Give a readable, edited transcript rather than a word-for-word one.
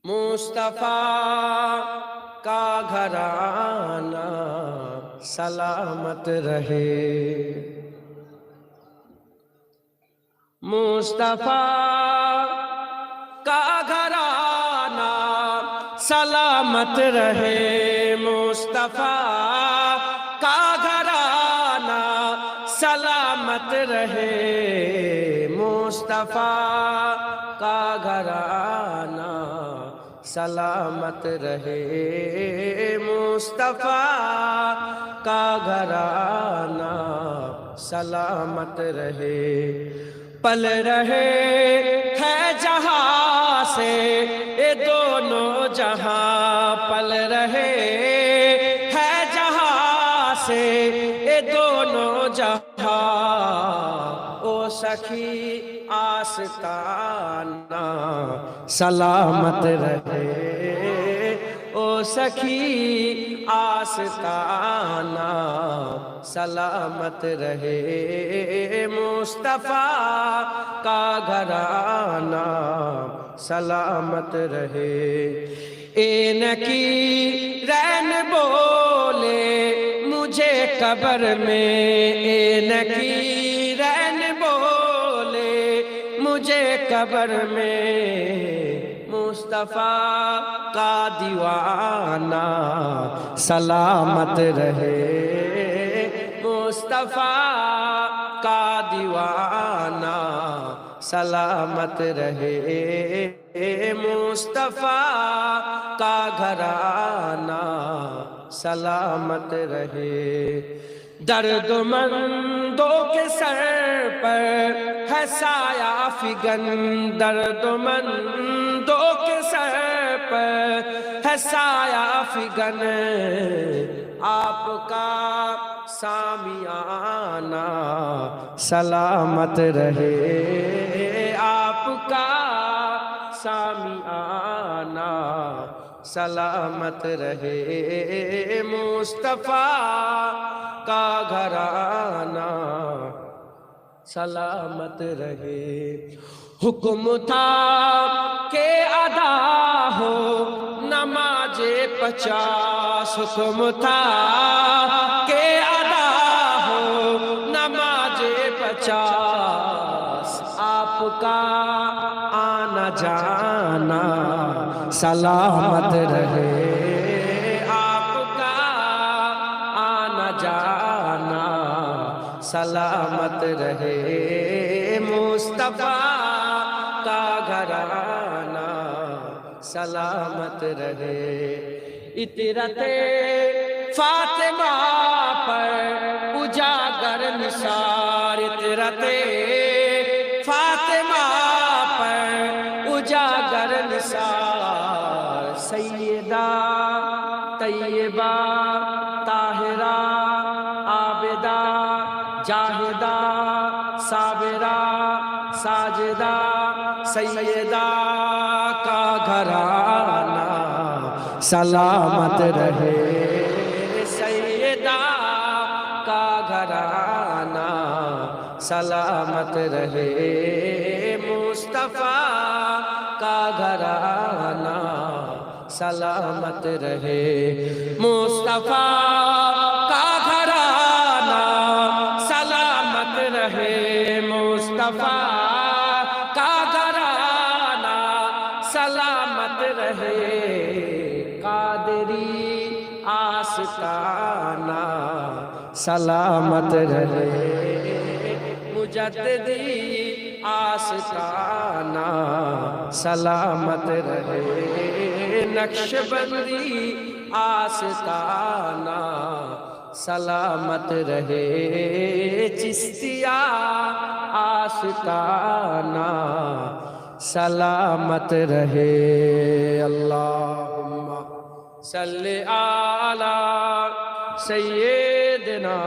مصطفیٰ کا گھرانہ سلامت رہے، مصطفیٰ کا گھرانہ سلامت رہے، مصطفیٰ کا گھرانہ سلامت رہے، مصطفیٰ کا گھرانہ سلامت رہے، مصطفیٰ کا گھرانہ سلامت رہے، پل رہے ہے جہاں سے یہ دونوں جہاں، پل رہے ہے جہاں سے یہ دونوں جہاں، او سخی آستانہ سلامت رہے، او سخی آستانہ سلامت رہے، مصطفیٰ کا گھرانہ سلامت رہے، اینکی رین بولے مجھے قبر میں، اینکی رین بولے مجھے قبر میں، مصطفیٰ کا دیوانہ سلامت رہے، مصطفیٰ کا دیوانہ سلامت رہے، مصطفیٰ کا گھرانہ سلامت رہے، درد مندوں کے سر پر ہے سایہ فگن، درد مندوں کے سر پر ہے سایہ فگن، آپ کا سامیانہ سلامت رہے، آپ کا سامیانہ سلامت رہے، مصطفیٰ کا گھرانہ سلامت رہے، حکم تھا کہ ادا ہو نماز 50، حکم تھا کہ ادا ہو نماز 50، آپ کا آنا جانا سلامت رہے، آپ کا آنا جانا سلامت رہے، مصطفیٰ کا گھرانہ سلامت رہے، اطرت فاطمہ پر اجاگر نثار، اطرت فاطمہ پر اجاگر نثار، سیدہ طیبہ طاہرہ عابدہ جاہدہ صابرہ ساجدہ سیدہ کا گھرانہ سلامت رہے، سیدہ کا گھرانہ سلامت رہے، مصطفیٰ کا گھرانہ سلامت رہے، مصطفیٰ کا گھرانہ سلامت رہے، مصطفیٰ کا گھرانہ سلامت رہے، قادری آستانہ سلامت رہے، مجددی آستانہ سلامت رہے، نقشبندی آستانہ سلامت رہے، چشتیہ آستانہ سلامت رہے، اللہم صلی علی سیدنا